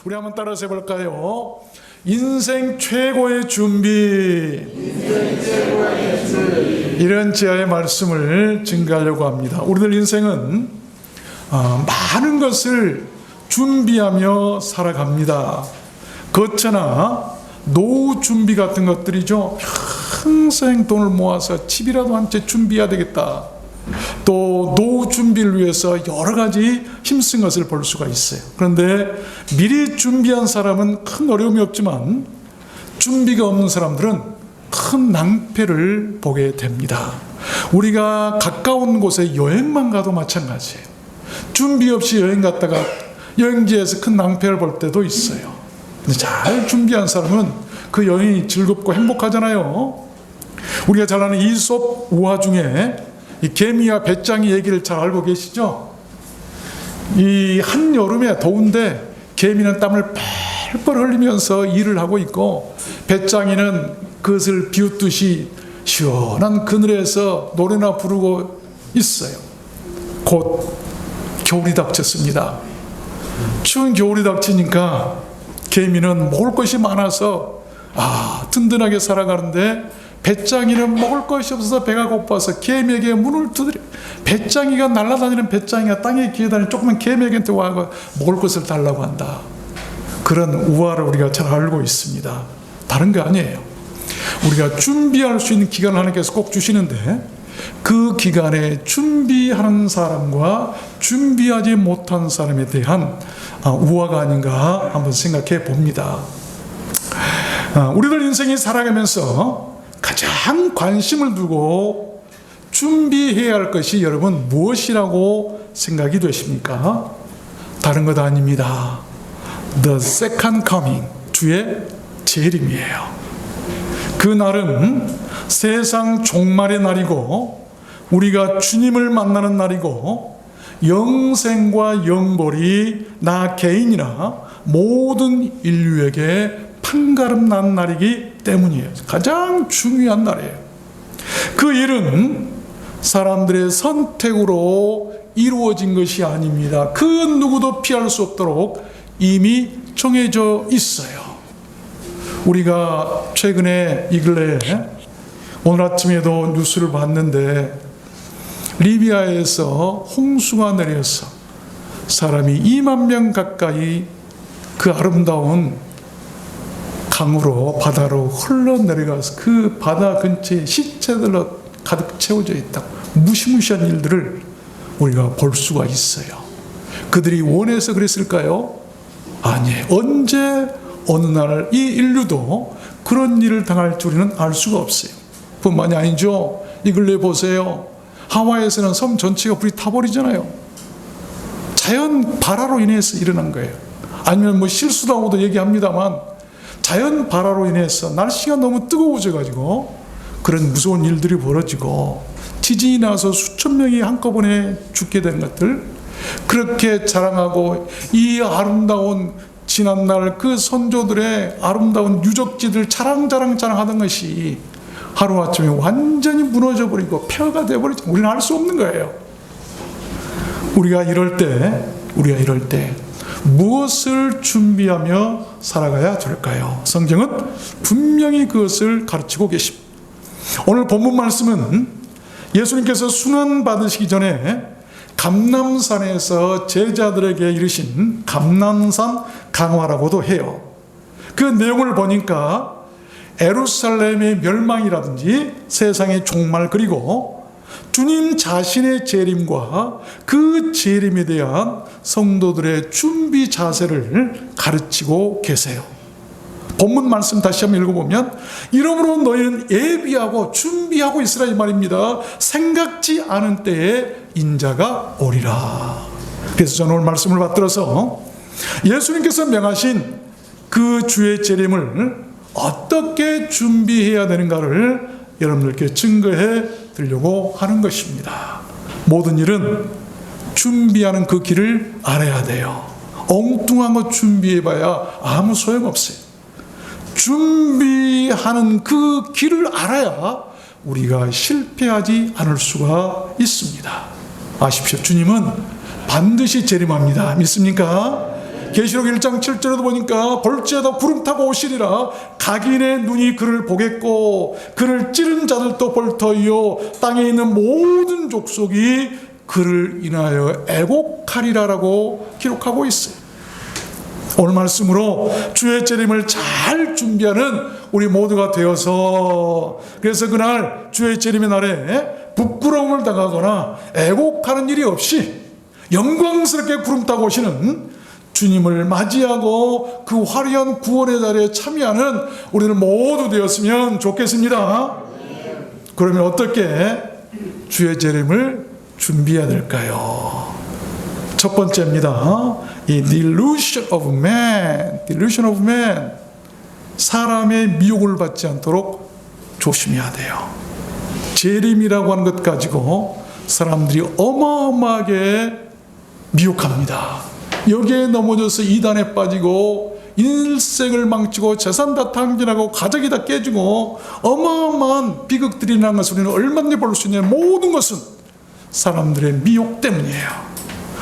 우리 한번 따라서 해볼까요? 인생 최고의 준비. 이런 지하의 말씀을 증거하려고 합니다. 우리들 인생은 많은 것을 준비하며 살아갑니다. 거처나 노후 준비 같은 것들이죠. 평생 돈을 모아서 집이라도 한 채 준비해야 되겠다. 또 노후 준비를 위해서 여러 가지 힘쓴 것을 볼 수가 있어요. 그런데 미리 준비한 사람은 큰 어려움이 없지만 준비가 없는 사람들은 큰 낭패를 보게 됩니다. 우리가 가까운 곳에 여행만 가도 마찬가지예요. 준비 없이 여행 갔다가 여행지에서 큰 낭패를 볼 때도 있어요. 근데 잘 준비한 사람은 그 여행이 즐겁고 행복하잖아요. 우리가 잘 아는 이솝 우화 중에 이 개미와 배짱이 얘기를 잘 알고 계시죠? 이 한여름에 더운데 개미는 땀을 뻘뻘 흘리면서 일을 하고 있고 배짱이는 그것을 비웃듯이 시원한 그늘에서 노래나 부르고 있어요. 곧 겨울이 닥쳤습니다. 추운 겨울이 닥치니까 개미는 먹을 것이 많아서 든든하게 살아가는데 배짱이는 먹을 것이 없어서 배가 고파서 개미에게 문을 두드려. 배짱이가 날아다니는 배짱이가 땅에 기어다니는 조그만 개미에게 와서 먹을 것을 달라고 한다. 그런 우화를 우리가 잘 알고 있습니다. 다른 거 아니에요. 우리가 준비할 수 있는 기간을 하나님께서 꼭 주시는데 그 기간에 준비하는 사람과 준비하지 못한 사람에 대한 우화가 아닌가 한번 생각해 봅니다. 우리들 인생이 살아가면서 가장 관심을 두고 준비해야 할 것이 여러분 무엇이라고 생각이 되십니까? 다른 것 아닙니다. The second coming, 주의 재림이에요. 그 날은 세상 종말의 날이고 우리가 주님을 만나는 날이고 영생과 영벌이 나 개인이나 모든 인류에게 판가름 난 날이기 때문이에요. 가장 중요한 날이에요. 그 일은 사람들의 선택으로 이루어진 것이 아닙니다. 그 누구도 피할 수 없도록 이미 정해져 있어요. 우리가 최근에 이 근래에 오늘 아침에도 뉴스를 봤는데 리비아에서 홍수가 내려서 사람이 2만 명 가까이 그 아름다운 강으로 바다로 흘러내려가서 그 바다 근처에 시체들로 가득 채워져 있다. 무시무시한 일들을 우리가 볼 수가 있어요. 그들이 원해서 그랬을까요? 아니에요. 언제 어느 날 이 인류도 그런 일을 당할 줄은 알 수가 없어요. 뿐만이 아니죠. 이 근래 보세요. 하와이에서는 섬 전체가 불이 타버리잖아요. 자연 발화로 인해서 일어난 거예요. 아니면 뭐 실수라고도 얘기합니다만 자연 발화로 인해서 날씨가 너무 뜨거워져 가지고 그런 무서운 일들이 벌어지고 지진이 나서 수천 명이 한꺼번에 죽게 된 것들, 그렇게 자랑하고 이 아름다운 지난날 그 선조들의 아름다운 유적지들 자랑하던 것이 하루아침에 완전히 무너져 버리고 폐허가 되어버리죠. 우리는 알 수 없는 거예요. 우리가 이럴 때 무엇을 준비하며 살아가야 될까요? 성경은 분명히 그것을 가르치고 계십니다. 오늘 본문 말씀은 예수님께서 순환 받으시기 전에 감람산에서 제자들에게 이르신 감람산 강화라고도 해요. 그 내용을 보니까 예루살렘의 멸망이라든지 세상의 종말, 그리고 주님 자신의 재림과 그 재림에 대한 성도들의 준비 자세를 가르치고 계세요. 본문 말씀 다시 한번 읽어보면 이러므로 너희는 예비하고 준비하고 있으라 이 말입니다. 생각지 않은 때에 인자가 오리라. 그래서 저는 오늘 말씀을 받들어서 예수님께서 명하신 그 주의 재림을 어떻게 준비해야 되는가를 여러분들께 증거해 드리려고 하는 것입니다. 모든 일은 준비하는 그 길을 알아야 돼요. 엉뚱한 거 준비해봐야 아무 소용없어요. 준비하는 그 길을 알아야 우리가 실패하지 않을 수가 있습니다. 아십시오. 주님은 반드시 재림합니다. 믿습니까? 계시록 1장 7절에도 보니까 벌지에다 구름 타고 오시리라. 각인의 눈이 그를 보겠고 그를 찌른 자들도 볼터이요 땅에 있는 모든 족속이 그를 인하여 애곡하리라라고 기록하고 있어요. 오늘 말씀으로 주의 재림을 잘 준비하는 우리 모두가 되어서, 그래서 그날 주의 재림의 날에 부끄러움을 당하거나 애곡하는 일이 없이 영광스럽게 구름 타고 오시는 주님을 맞이하고 그 화려한 구원의 자리에 참여하는 우리는 모두 되었으면 좋겠습니다. 그러면 어떻게 주의 재림을 준비해야 될까요? 첫 번째입니다. 이 delusion of man, delusion of man, 사람의 미혹을 받지 않도록 조심해야 돼요. 재림이라고 하는 것 가지고 사람들이 어마어마하게 미혹합니다. 여기에 넘어져서 이단에 빠지고 일생을 망치고 재산 다 탕진하고 가족이 다 깨지고 어마어마한 비극들이 일어나는 것을 우리는 얼마든지 볼 수 있는 모든 것은 사람들의 미혹 때문이에요.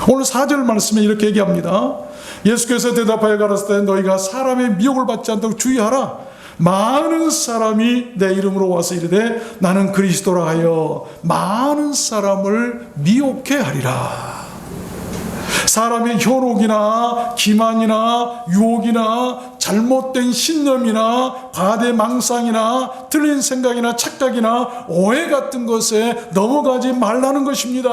오늘 4절 말씀에 이렇게 얘기합니다. 예수께서 대답하여 가라사대 너희가 사람의 미혹을 받지 않도록 주의하라. 많은 사람이 내 이름으로 와서 이르되 나는 그리스도라 하여 많은 사람을 미혹해 하리라. 사람의 현혹이나 기만이나 유혹이나 잘못된 신념이나 과대망상이나 틀린 생각이나 착각이나 오해 같은 것에 넘어가지 말라는 것입니다.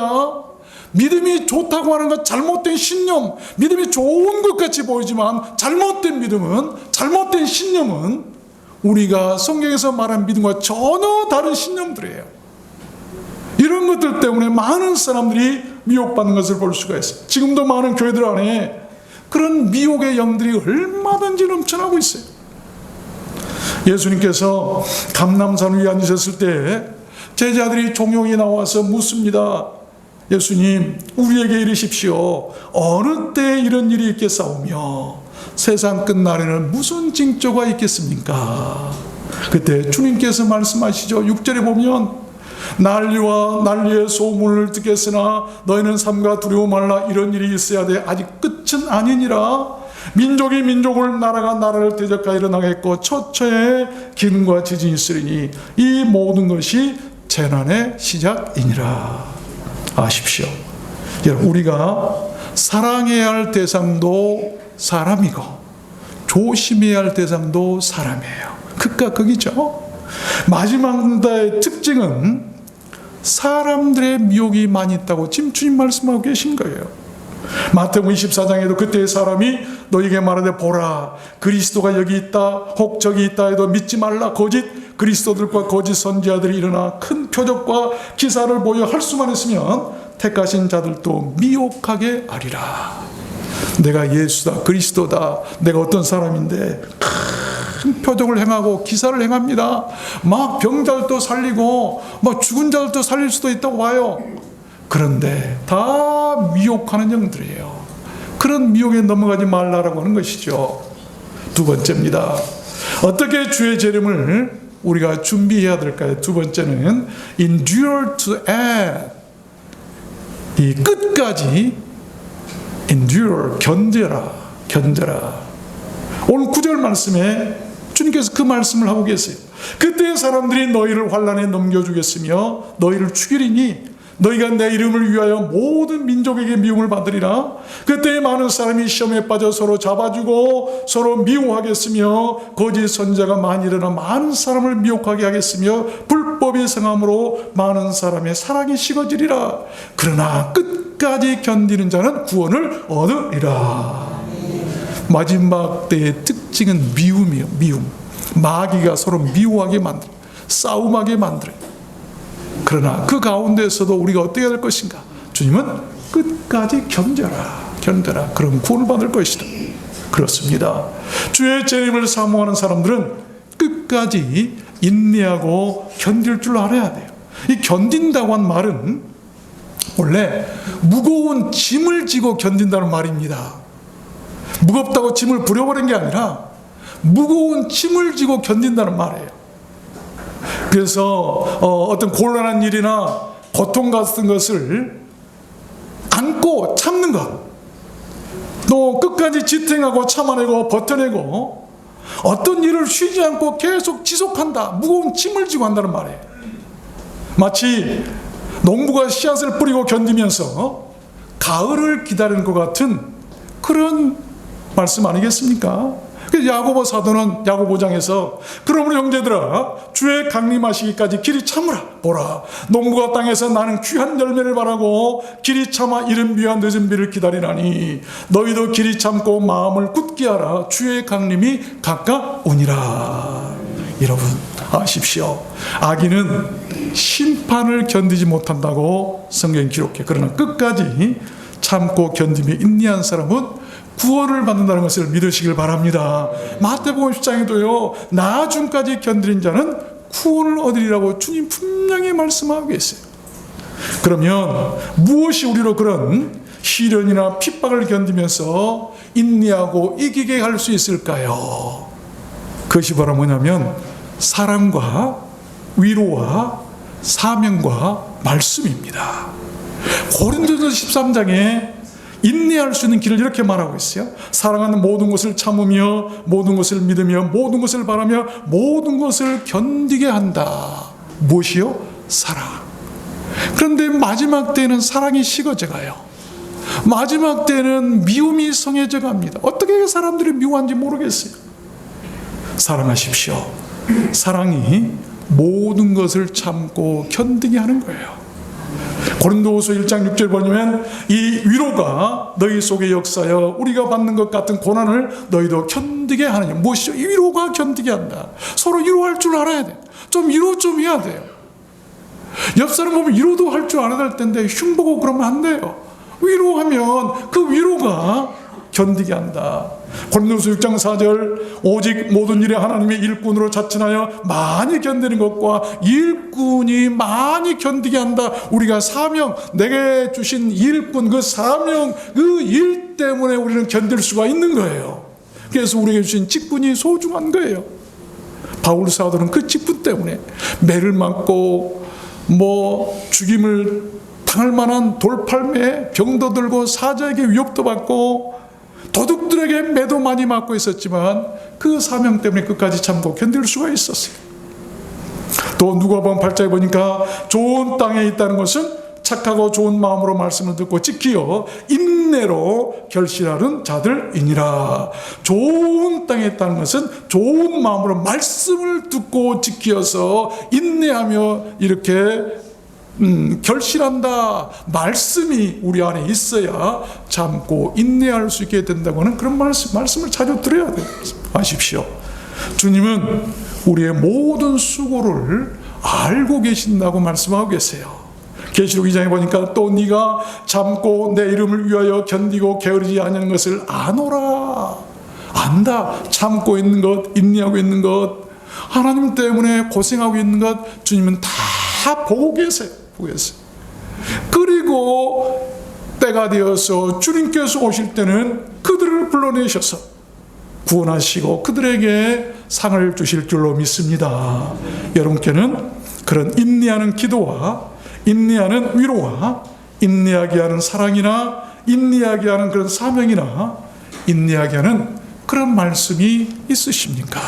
믿음이 좋다고 하는 것, 잘못된 신념, 믿음이 좋은 것 같이 보이지만 잘못된 믿음은, 잘못된 신념은 우리가 성경에서 말한 믿음과 전혀 다른 신념들이에요. 이런 것들 때문에 많은 사람들이 미혹받는 것을 볼 수가 있어요. 지금도 많은 교회들 안에 그런 미혹의 영들이 얼마든지 넘쳐나고 있어요. 예수님께서 감람산 위에 앉으셨을 때 제자들이 종용이 나와서 묻습니다. 예수님, 우리에게 이르십시오. 어느 때에 이런 일이 있겠사오며 세상 끝날에는 무슨 징조가 있겠습니까? 그때 주님께서 말씀하시죠. 6절에 보면 난리와 난리의 소문을 듣겠으나 너희는 삼가 두려워 말라. 이런 일이 있어야 돼. 아직 끝은 아니니라. 민족이 민족을, 나라가 나라를 대적하여 일어나겠고 처처에 기근과 지진이 있으리니 이 모든 것이 재난의 시작이니라. 아십시오. 여러분, 우리가 사랑해야 할 대상도 사람이고 조심해야 할 대상도 사람이에요. 극과 극이죠. 마지막 날의 특징은 사람들의 미혹이 많이 있다고 지금 주님 말씀하고 계신 거예요. 마태복음 24장에도 그때의 사람이 너에게 말하되 보라 그리스도가 여기 있다 혹 저기 있다 해도 믿지 말라. 거짓 그리스도들과 거짓 선지자들이 일어나 큰 표적과 기사를 보여 할 수만 있으면 택하신 자들도 미혹하게 하리라. 내가 예수다, 그리스도다, 내가 어떤 사람인데 큰 표적을 행하고 기사를 행합니다. 막 병자들도 살리고 막 죽은 자들도 살릴 수도 있다고 봐요. 그런데 다 미혹하는 영들이에요. 그런 미혹에 넘어가지 말라라고 하는 것이죠. 두 번째입니다. 어떻게 주의 재림을 우리가 준비해야 될까요? 두 번째는 endure to end. 이 끝까지 endure, 견뎌라, 견뎌라. 오늘 9절 말씀에 주님께서 그 말씀을 하고 계세요. 그때 사람들이 너희를 환난에 넘겨주겠으며 너희를 죽이리니 너희가 내 이름을 위하여 모든 민족에게 미움을 받으리라. 그때 많은 사람이 시험에 빠져 서로 잡아주고 서로 미워하겠으며 거짓 선지자가 많이 일어나 많은 사람을 미혹하게 하겠으며 불법이 성함으로 많은 사람의 사랑이 식어지리라. 그러나 끝까지 견디는 자는 구원을 얻으리라. 마지막 때의 특징은 미움이에요. 미움. 마귀가 서로 미워하게 만들어, 싸움하게 만들어. 그러나 그 가운데서도 우리가 어떻게 해야 될 것인가? 주님은 끝까지 견뎌라, 견뎌라. 그럼 구원을 받을 것이다. 그렇습니다. 주의 재림을 사모하는 사람들은 끝까지 인내하고 견딜 줄 알아야 돼요. 이 견딘다고 한 말은 원래 무거운 짐을 지고 견딘다는 말입니다. 무겁다고 짐을 부려버린 게 아니라 무거운 짐을 지고 견딘다는 말이에요. 그래서 어떤 곤란한 일이나 고통 같은 것을 안고 참는 것, 또 끝까지 지탱하고 참아내고 버텨내고 어떤 일을 쉬지 않고 계속 지속한다. 무거운 짐을 지고 한다는 말이에요. 마치 농부가 씨앗을 뿌리고 견디면서 가을을 기다리는 것 같은 그런 말씀 아니겠습니까? 야고보 사도는 야고보 5장에서 그러므로 형제들아 주의 강림하시기까지 길이 참으라. 보라 농부가 땅에서 나는 귀한 열매를 바라고 길이 참아 이른 비와 늦은 비를 기다리나니 너희도 길이 참고 마음을 굳게 하라. 주의 강림이 가까우니라. 여러분 아십시오. 악인은 심판을 견디지 못한다고 성경이 기록해. 그러나 끝까지 참고 견디며 인내한 사람은 구원을 받는다는 것을 믿으시길 바랍니다. 마태복음 10장에도요 나중까지 견디는 자는 구원을 얻으리라고 주님 분명히 말씀하고 계세요. 그러면 무엇이 우리로 그런 시련이나 핍박을 견디면서 인내하고 이기게 할 수 있을까요? 그것이 바로 뭐냐면 사랑과 위로와 사명과 말씀입니다. 고린도서 13장에 인내할 수 있는 길을 이렇게 말하고 있어요. 사랑하는 모든 것을 참으며 모든 것을 믿으며 모든 것을 바라며 모든 것을 견디게 한다. 무엇이요? 사랑. 그런데 마지막 때는 사랑이 식어져 가요. 마지막 때는 미움이 성해져 갑니다. 어떻게 사람들이 미워한지 모르겠어요. 사랑하십시오. 사랑이 모든 것을 참고 견디게 하는 거예요. 고린도후서 1장 6절 보면 이 위로가 너희 속에 역사여 우리가 받는 것 같은 고난을 너희도 견디게 하느냐. 무엇이죠? 이 위로가 견디게 한다. 서로 위로할 줄 알아야 돼. 좀 위로 좀 해야 돼요. 옆 사람 보면 위로도 할 줄 알아야 될 텐데 흉보고 그러면 안 돼요. 위로하면 그 위로가 견디게 한다. 고린도후서 6장 4절 오직 모든 일에 하나님의 일꾼으로 자천하여 많이 견디는 것과 일꾼이 많이 견디게 한다. 우리가 사명 내게 주신 일꾼 그 사명 그 일 때문에 우리는 견딜 수가 있는 거예요. 그래서 우리에게 주신 직분이 소중한 거예요. 바울 사도는 그 직분 때문에 매를 맞고 죽임을 당할 만한 돌팔매에 병도 들고 사자에게 위협도 받고 도둑들에게 매도 많이 맞고 있었지만 그 사명 때문에 끝까지 참고 견딜 수가 있었어요. 또 누가복음 8장에 보니까 좋은 땅에 있다는 것은 착하고 좋은 마음으로 말씀을 듣고 지키어 인내로 결실하는 자들이니라. 좋은 땅에 있다는 것은 좋은 마음으로 말씀을 듣고 지키어서 인내하며 이렇게 결실한다. 말씀이 우리 안에 있어야 참고 인내할 수 있게 된다고 하는 그런 말씀을 자주 들어야 돼요. 아십시오. 주님은 우리의 모든 수고를 알고 계신다고 말씀하고 계세요. 계시록 2장에 보니까 또 네가 참고 내 이름을 위하여 견디고 게으르지 않는 것을 아노라. 안다. 참고 있는 것, 인내하고 있는 것, 하나님 때문에 고생하고 있는 것 주님은 다 보고 계세요. 그리고 때가 되어서 주님께서 오실 때는 그들을 불러내셔서 구원하시고 그들에게 상을 주실 줄로 믿습니다. 여러분께는 그런 인내하는 기도와 인내하는 위로와 인내하게 하는 사랑이나 인내하게 하는 그런 사명이나 인내하게 하는 그런 말씀이 있으십니까?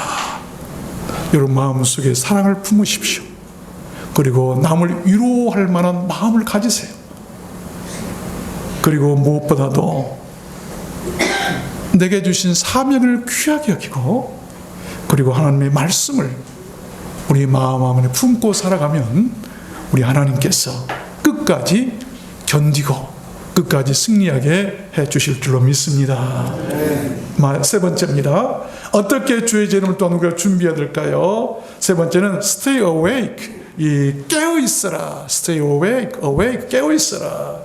여러분 마음속에 사랑을 품으십시오. 그리고 남을 위로할 만한 마음을 가지세요. 그리고 무엇보다도 내게 주신 사명을 귀하게 여기고 그리고 하나님의 말씀을 우리 마음 안에 품고 살아가면 우리 하나님께서 끝까지 견디고 끝까지 승리하게 해주실 줄로 믿습니다. 세 번째입니다. 어떻게 주의 재림을 또한 우리가 준비해야 될까요? 세 번째는 stay awake. 깨어있어라. Stay awake, 깨어있어라.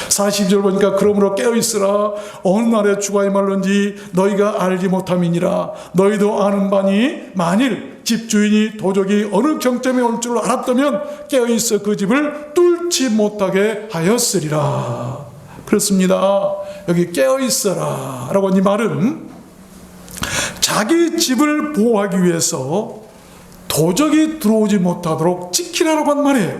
42절 보니까 그러므로 깨어있으라. 어느 날에 주가 임할런지 너희가 알지 못함이니라. 너희도 아는 바니 만일 집주인이 도적이 어느 경점에 올 줄 알았다면 깨어있어 그 집을 뚫지 못하게 하였으리라. 그렇습니다. 여기 깨어있어라 라고 이 말은 자기 집을 보호하기 위해서 도적이 들어오지 못하도록 지키라고 한 말이에요.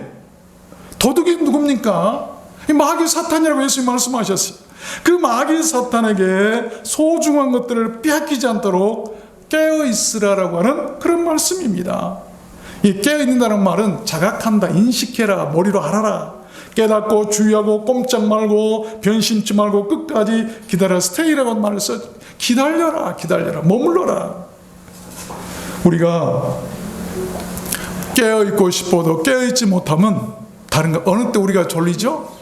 도둑이 누굽니까? 마귀 사탄이라고 예수님 말씀하셨어요. 그 마귀 사탄에게 소중한 것들을 빼앗기지 않도록 깨어 있으라라고 하는 그런 말씀입니다. 이 깨어 있는다는 말은 자각한다, 인식해라, 머리로 알아라, 깨닫고 주의하고 꼼짝 말고 변심치 말고 끝까지 기다려, 스테이라고 말을 써. 기다려라, 머물러라. 우리가 깨어있고 싶어도 깨어있지 못하면 다른 거, 어느 때 우리가 졸리죠?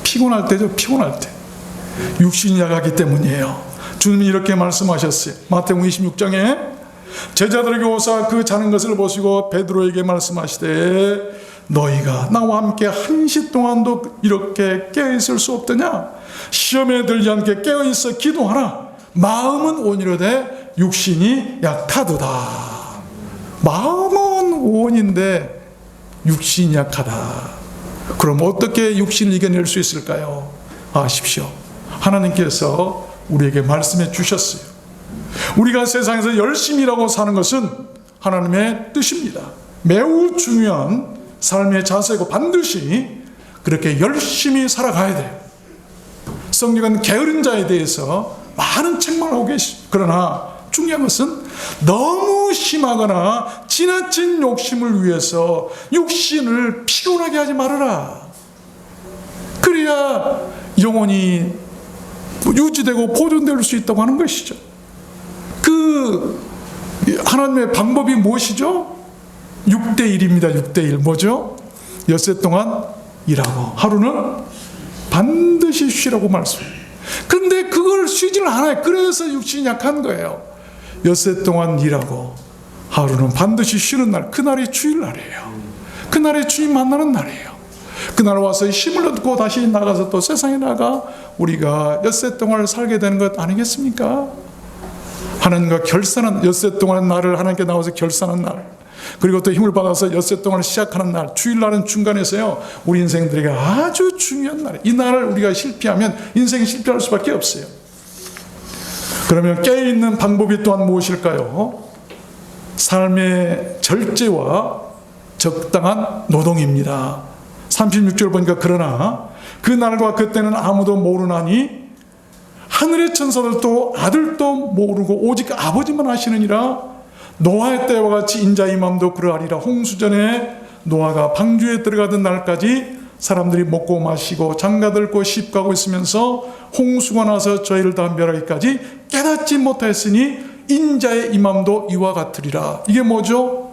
피곤할 때죠. 피곤할 때. 육신이 약하기 때문이에요. 주님이 이렇게 말씀하셨어요. 마태복음 26장에 제자들에게 오사 그 자는 것을 보시고 베드로에게 말씀하시되 너희가 나와 함께 한시 동안도 이렇게 깨어있을 수 없더냐? 시험에 들지 않게 깨어있어 기도하라. 마음은 온유로되 육신이 약하도다. 마음은 온인데 육신이 약하다. 그럼 어떻게 육신을 이겨낼 수 있을까요? 아십시오. 하나님께서 우리에게 말씀해 주셨어요. 우리가 세상에서 열심히 일하고 사는 것은 하나님의 뜻입니다. 매우 중요한 삶의 자세고 반드시 그렇게 열심히 살아가야 돼요. 성경은 게으른 자에 대해서 많은 책만 하고 계시. 그러나 중요한 것은 너무 심하거나 지나친 욕심을 위해서 육신을 피곤하게 하지 말아라. 그래야 영혼이 유지되고 보존될 수 있다고 하는 것이죠. 그 하나님의 방법이 무엇이죠? 6대1입니다. 6대1. 뭐죠? 엿새 동안 일하고 하루는 반드시 쉬라고 말씀해요. 그런데 그걸 쉬지를 않아요. 그래서 육신이 약한 거예요. 엿새 동안 일하고 하루는 반드시 쉬는 날, 그날이 주일날이에요. 그날이 주님 만나는 날이에요. 그날 와서 힘을 얻고 다시 나가서 또 세상에 나가 우리가 엿새 동안을 살게 되는 것 아니겠습니까? 하나님과 결산한 엿새 동안 날을 하나님께 나와서 결산한 날, 그리고 또 힘을 받아서 엿새 동안을 시작하는 날, 주일날은 중간에서요 우리 인생들에게 아주 중요한 날이에요. 이 날을 우리가 실패하면 인생이 실패할 수밖에 없어요. 그러면 깨어있는 방법이 또한 무엇일까요? 삶의 절제와 적당한 노동입니다. 36절 보니까 그러나 그 날과 그때는 아무도 모르나니 하늘의 천사들도 아들도 모르고 오직 아버지만 아시느니라. 노아의 때와 같이 인자의 맘도 그러하리라. 홍수전에 노아가 방주에 들어가던 날까지 사람들이 먹고 마시고 장가들고 시집가고 있으면서 홍수가 나서 저희를 다 멸하기까지 깨닫지 못하였으니 인자의 임함도 이와 같으리라. 이게 뭐죠?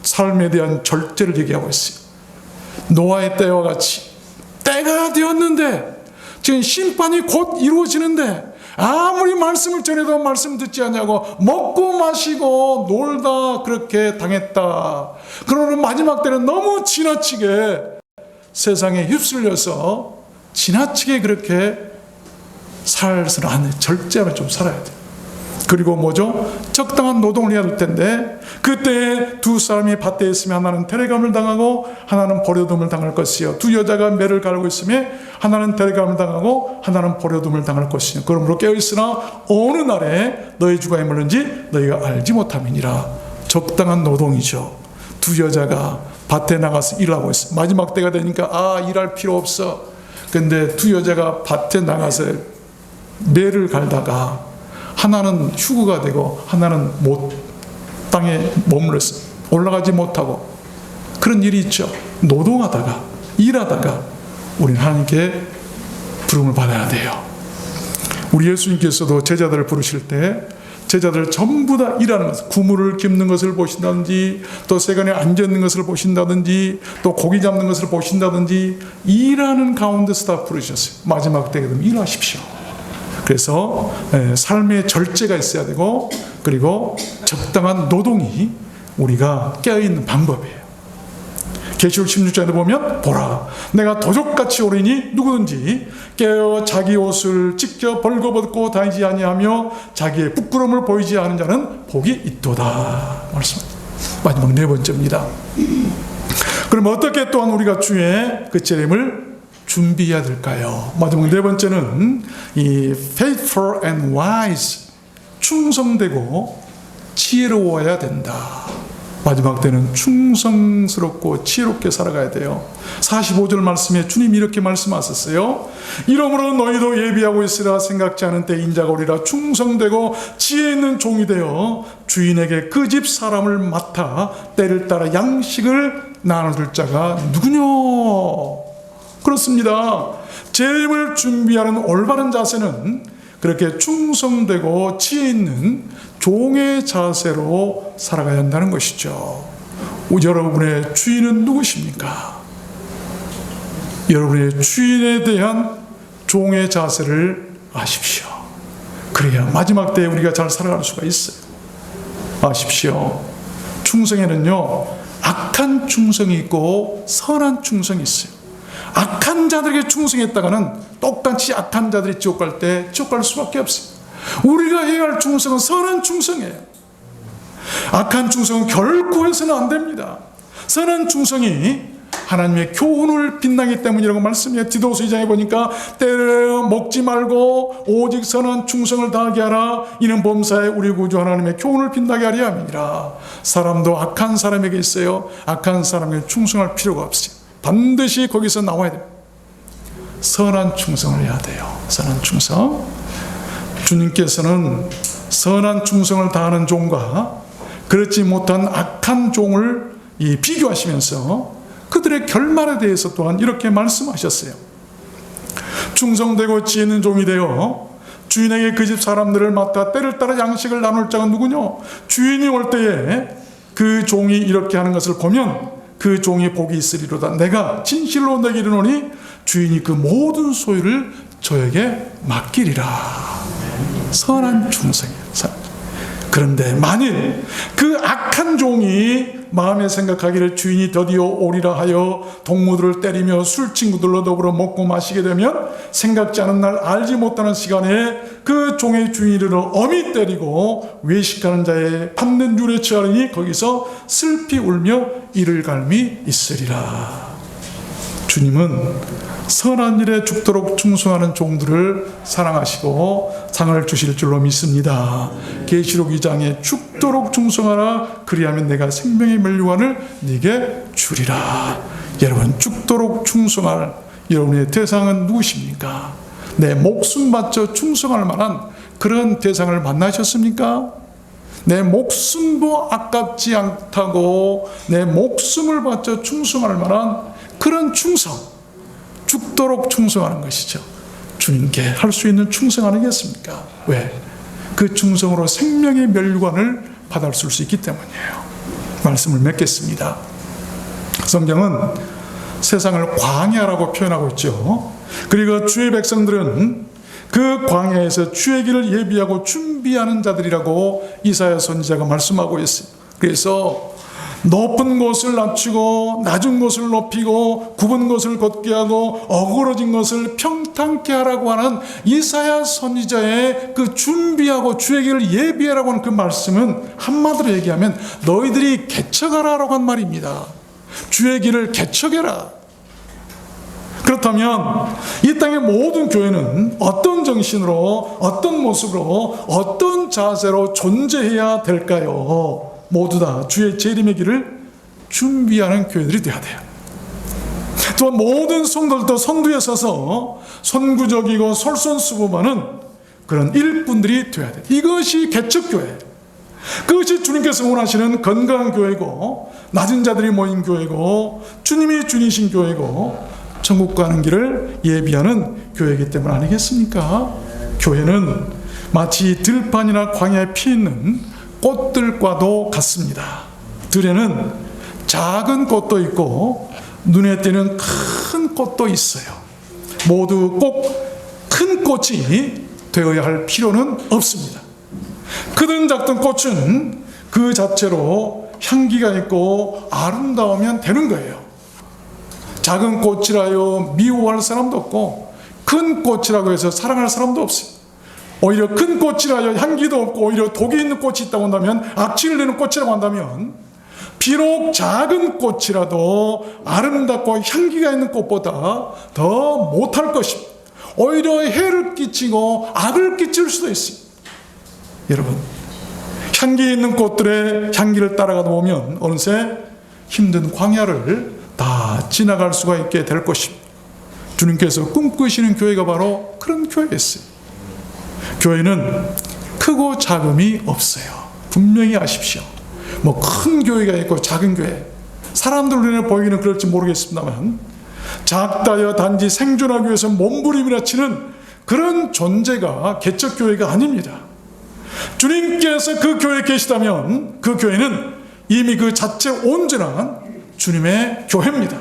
삶에 대한 절제를 얘기하고 있어요. 노아의 때와 같이 때가 되었는데 지금 심판이 곧 이루어지는데 아무리 말씀을 전해도 말씀 듣지 않냐고 먹고 마시고 놀다 그렇게 당했다. 그러나 마지막 때는 너무 지나치게 세상에 휩쓸려서 지나치게 그렇게 살서는 안 돼. 절제하면 좀 살아야 돼. 그리고 뭐죠? 적당한 노동을 해야 될 텐데 그때 두 사람이 밭에 있으면 하나는 테레감을 당하고 하나는 버려둠을 당할 것이요. 두 여자가 매를 갈고 있으면 하나는 테레감을 당하고 하나는 버려둠을 당할 것이요. 그러므로 깨어있으나 어느 날에 너희 주가 이물는지 너희가 알지 못함이니라. 적당한 노동이죠. 두 여자가 밭에 나가서 일하고 있어. 마지막 때가 되니까 일할 필요 없어. 근데 두 여자가 밭에 나가서 매를 갈다가 하나는 휴거가 되고 하나는 땅에 머물러서 올라가지 못하고 그런 일이 있죠. 노동하다가 일하다가 우리는 하나님께 부름을 받아야 돼요. 우리 예수님께서도 제자들을 부르실 때 제자들 전부 다 일하는 것, 구물을 깁는 것을 보신다든지 또 세간에 앉아있는 것을 보신다든지 또 고기 잡는 것을 보신다든지 일하는 가운데서 다 부르셨어요. 마지막 때가 되면 일하십시오. 그래서 삶의 절제가 있어야 되고 그리고 적당한 노동이 우리가 깨어있는 방법이에요. 계시록 16장에 보면 보라 내가 도적같이 오리니 누구든지 깨어 자기 옷을 찢겨 벌거벗고 다니지 아니하며 자기의 부끄러움을 보이지 않은 자는 복이 있도다. 말씀입니다. 마지막 네 번째입니다. 그럼 어떻게 또한 우리가 주의 그 재림을 준비해야 될까요? 마지막 네 번째는 이 faithful and wise, 충성되고 지혜로워야 된다. 마지막 때는 충성스럽고 지혜롭게 살아가야 돼요. 45절 말씀에 주님이 이렇게 말씀하셨어요. 이러므로 너희도 예비하고 있으라. 생각지 않은 때 인자가 오리라. 충성되고 지혜 있는 종이 되어 주인에게 그 집 사람을 맡아 때를 따라 양식을 나눠줄 자가 누구냐. 그렇습니다. 재림을 준비하는 올바른 자세는 그렇게 충성되고 지혜 있는 종의 자세로 살아가야 한다는 것이죠. 여러분의 주인은 누구십니까? 여러분의 주인에 대한 종의 자세를 아십시오. 그래야 마지막 때에 우리가 잘 살아갈 수가 있어요. 아십시오. 충성에는요, 악한 충성이 있고 선한 충성이 있어요. 악한 자들에게 충성했다가는 똑같이 악한 자들이 지옥 갈 때 지옥 갈 수밖에 없어요. 우리가 해야 할 충성은 선한 충성이에요. 악한 충성은 결코 해서는 안 됩니다. 선한 충성이 하나님의 교훈을 빛나기 때문이라고 말씀해요. 디도서 2장에 보니까 때려 먹지 말고 오직 선한 충성을 다하게 하라. 이는 범사에 우리 구주 하나님의 교훈을 빛나게 하려 함이니라. 사람도 악한 사람에게 있어요. 악한 사람에게 충성할 필요가 없어요. 반드시 거기서 나와야 돼요. 선한 충성을 해야 돼요. 선한 충성. 주님께서는 선한 충성을 다하는 종과 그렇지 못한 악한 종을 비교하시면서 그들의 결말에 대해서 또한 이렇게 말씀하셨어요. 충성되고 지혜 있는 종이 되어 주인에게 그 집 사람들을 맡아 때를 따라 양식을 나눌 자가 누구냐. 주인이 올 때에 그 종이 이렇게 하는 것을 보면 그 종이 복이 있으리로다. 내가 진실로 내게 이르노니 주인이 그 모든 소유를 저에게 맡기리라. 선한 충성이에요. 그런데 만일 그 악한 종이 마음에 생각하기를 주인이 드디어 오리라 하여 동무들을 때리며 술 친구들로 더불어 먹고 마시게 되면 생각지 않은 날 알지 못하는 시간에 그 종의 주인을 엄히 때리고 외식하는 자의 밟는 율에 처하리니 거기서 슬피 울며 이를 갈미 있으리라. 주님은 선한 일에 죽도록 충성하는 종들을 사랑하시고 상을 주실 줄로 믿습니다. 계시록 2장에 죽도록 충성하라. 그리하면 내가 생명의 멸류관을 네게 주리라. 여러분, 죽도록 충성할 여러분의 대상은 누구십니까? 내 목숨 바쳐 충성할 만한 그런 대상을 만나셨습니까? 내 목숨도 아깝지 않다고 내 목숨을 바쳐 충성할 만한 그런 충성, 죽도록 충성하는 것이죠. 주님께 할 수 있는 충성 아니겠습니까? 왜? 그 충성으로 생명의 멸류관을 받을 수 있기 때문이에요. 말씀을 맺겠습니다. 성경은 세상을 광야라고 표현하고 있죠. 그리고 주의 백성들은 그 광야에서 주의 길을 예비하고 준비하는 자들이라고 이사야 선지자가 말씀하고 있어요. 그래서 높은 곳을 낮추고 낮은 곳을 높이고 굽은 곳을 걷게 하고 어그러진 것을 평탄케 하라고 하는 이사야 선지자의 그 준비하고 주의 길을 예비하라고 하는 그 말씀은 한마디로 얘기하면 너희들이 개척하라라고 한 말입니다. 주의 길을 개척해라. 그렇다면 이 땅의 모든 교회는 어떤 정신으로 어떤 모습으로 어떤 자세로 존재해야 될까요? 모두 다 주의 재림의 길을 준비하는 교회들이 되어야 돼요. 또한 모든 성도들도 선두에 서서 선구적이고 솔선수범하는 그런 일꾼들이 되어야 돼요. 이것이 개척교회, 그것이 주님께서 원하시는 건강한 교회고 낮은 자들이 모인 교회고 주님이 주니신 교회고 천국 가는 길을 예비하는 교회이기 때문 아니겠습니까? 교회는 마치 들판이나 광야에 피있는 꽃들과도 같습니다. 들에는 작은 꽃도 있고 눈에 띄는 큰 꽃도 있어요. 모두 꼭 큰 꽃이 되어야 할 필요는 없습니다. 크든 작든 꽃은 그 자체로 향기가 있고 아름다우면 되는 거예요. 작은 꽃이라요 미워할 사람도 없고 큰 꽃이라고 해서 사랑할 사람도 없어요. 오히려 큰 꽃이라요 향기도 없고 오히려 독이 있는 꽃이 있다고 한다면, 악취를 내는 꽃이라고 한다면, 비록 작은 꽃이라도 아름답고 향기가 있는 꽃보다 더 못할 것입니다. 오히려 해를 끼치고 악을 끼칠 수도 있어요. 여러분, 향기 있는 꽃들의 향기를 따라가다 보면 어느새 힘든 광야를 다 지나갈 수가 있게 될 것입니다. 주님께서 꿈꾸시는 교회가 바로 그런 교회였어요. 교회는 크고 작음이 없어요. 분명히 아십시오. 뭐 큰 교회가 있고 작은 교회, 사람들 눈에 보이기는 그럴지 모르겠습니다만 작다여 단지 생존하기 위해서 몸부림이나 치는 그런 존재가 개척교회가 아닙니다. 주님께서 그 교회에 계시다면 그 교회는 이미 그 자체 온전한 주님의 교회입니다.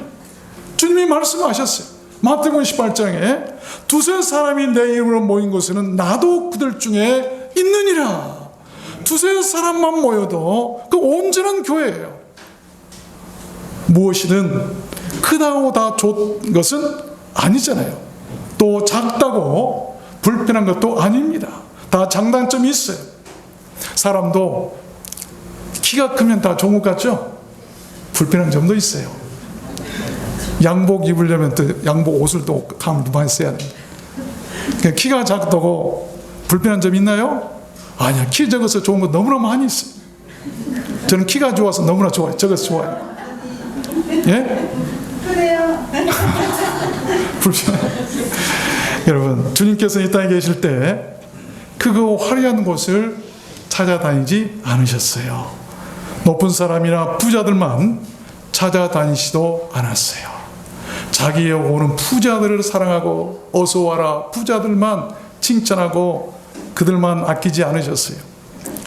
주님이 말씀하셨어요. 마태복음 18장에 두세 사람이 내 이름으로 모인 곳에는 나도 그들 중에 있느니라. 두세 사람만 모여도 그 온전한 교회예요. 무엇이든 크다고 다 좋은 것은 아니잖아요. 또 작다고 불편한 것도 아닙니다. 다 장단점이 있어요. 사람도 키가 크면 다 좋은 것 같죠? 불편한 점도 있어요. 양복 입으려면 또 양복 옷을 또 가면 많이 써야 돼요. 키가 작다고 불편한 점 있나요? 아니야. 키 적어서 좋은 거 너무나 많이 있어요. 저는 키가 좋아서 너무나 좋아요. 적어서 좋아요. 예? 그래요. 불편해요. 여러분, 주님께서 이 땅에 계실 때 크고 화려한 곳을 찾아다니지 않으셨어요. 높은 사람이나 부자들만 찾아다니지도 않았어요. 자기의 오는 부자들을 사랑하고 어서 와라 부자들만 칭찬하고 그들만 아끼지 않으셨어요.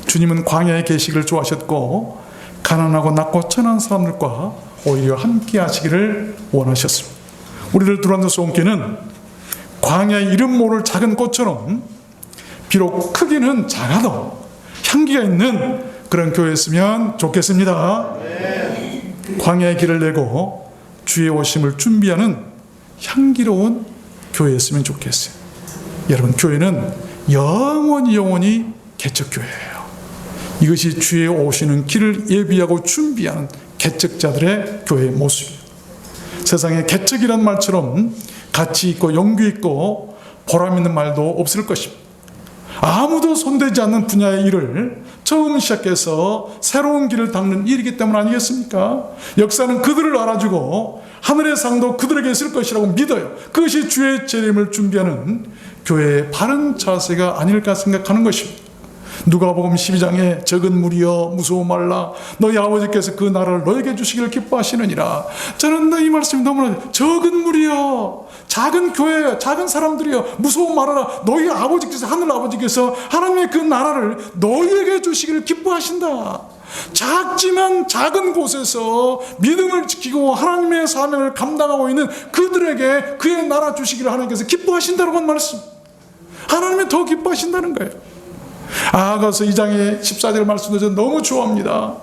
주님은 광야의 계시를 좋아하셨고 가난하고 낮고 천한 사람들과 오히려 함께 하시기를 원하셨습니다. 우리를 두란노 소원교회는 광야의 이름 모를 작은 꽃처럼 비록 크기는 작아도 향기가 있는 그런 교회였으면 좋겠습니다. 광야의 길을 내고 주의 오심을 준비하는 향기로운 교회였으면 좋겠어요. 여러분, 교회는 영원히 개척교회예요. 이것이 주의 오시는 길을 예비하고 준비하는 개척자들의 교회의 모습입니다. 세상에 개척이란 말처럼 가치 있고 용기 있고 보람 있는 말도 없을 것입니다. 아무도 손대지 않는 분야의 일을 처음 시작해서 새로운 길을 닦는 일이기 때문 아니겠습니까? 역사는 그들을 알아주고 하늘의 상도 그들에게 있을 것이라고 믿어요. 그것이 주의 재림을 준비하는 교회의 바른 자세가 아닐까 생각하는 것입니다. 누가복음 12장에 적은 무리여 무서워 말라 너희 아버지께서 그 나라를 너에게 주시기를 기뻐하시느니라. 저는 이 말씀이 너무나 적은 무리여 작은 교회 작은 사람들이여 무서워 말아라. 너희 아버지께서 하늘 아버지께서 하나님의 그 나라를 너희에게 주시기를 기뻐하신다. 작지만 작은 곳에서 믿음을 지키고 하나님의 사명을 감당하고 있는 그들에게 그의 나라 주시기를 하나님께서 기뻐하신다는 건 말씀. 하나님이 더 기뻐하신다는 거예요. 아가서 2장의 14절 말씀도 저는 너무 좋아합니다.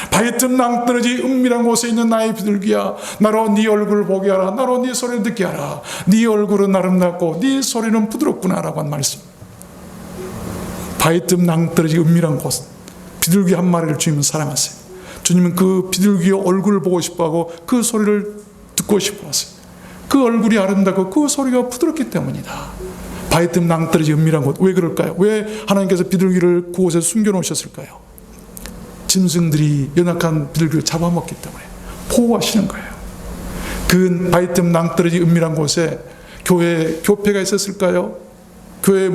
바위 틈 낭떠러지 은밀한 곳에 있는 나의 비둘기야 나로 네 얼굴을 보게 하라. 나로 네 소리를 듣게 하라. 네 얼굴은 아름답고 네 소리는 부드럽구나 라고 한 말씀. 바위 틈 낭떠러지 은밀한 곳 비둘기 한 마리를 주님은 사랑하세요. 주님은 그 비둘기의 얼굴을 보고 싶어하고 그 소리를 듣고 싶어하세요. 그 얼굴이 아름답고 그 소리가 부드럽기 때문이다. 바위 틈 낭떠러지 은밀한 곳. 왜 그럴까요? 왜 하나님께서 비둘기를 그곳에 숨겨놓으셨을까요? 짐승들이 연약한 비둘기를 잡아먹기 때문에 보호하시는 거예요. 그 바위 틈 낭떠러지 은밀한 곳에 교회가 있었을까요? 교회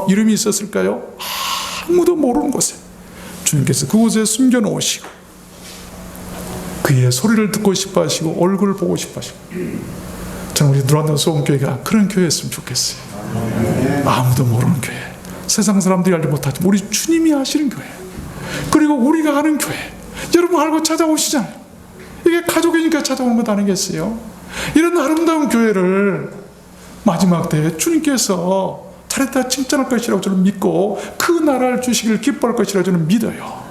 이름이 있었을까요? 아무도 모르는 곳에 주님께서 그곳에 숨겨놓으시고 그의 소리를 듣고 싶어 하시고 얼굴을 보고 싶어 하시고 저는 우리 누란노 소원교회가 그런 교회였으면 좋겠어요. 아무도 모르는 교회, 세상 사람들이 알지 못하지만 우리 주님이 하시는 교회, 그리고 우리가 하는 교회, 여러분 알고 찾아오시잖아요. 이게 가족이니까 찾아오는 것 아니겠어요? 이런 아름다운 교회를 마지막 때에 주님께서 잘했다 칭찬할 것이라고 저는 믿고 그 나라를 주시기를 기뻐할 것이라고 저는 믿어요.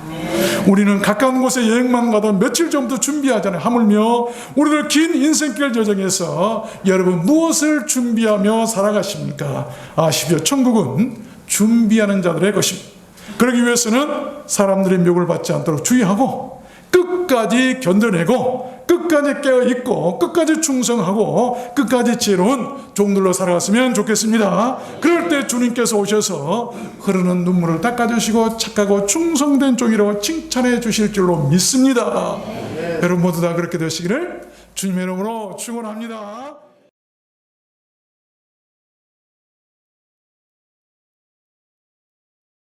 우리는 가까운 곳에 여행만 가도 며칠 전부터 준비하잖아요. 하물며 우리들 긴 인생길 여정에서 여러분 무엇을 준비하며 살아가십니까? 아시죠? 천국은 준비하는 자들의 것입니다. 그러기 위해서는 사람들의 묘를 받지 않도록 주의하고 끝까지 견뎌내고 끝까지 깨어있고 끝까지 충성하고 끝까지 지혜로운 종들로 살아갔으면 좋겠습니다. 그럴 때 주님께서 오셔서 흐르는 눈물을 닦아주시고 착하고 충성된 종이라고 칭찬해 주실 줄로 믿습니다. 여러분 모두 다 그렇게 되시기를 주님의 이름으로 축원합니다.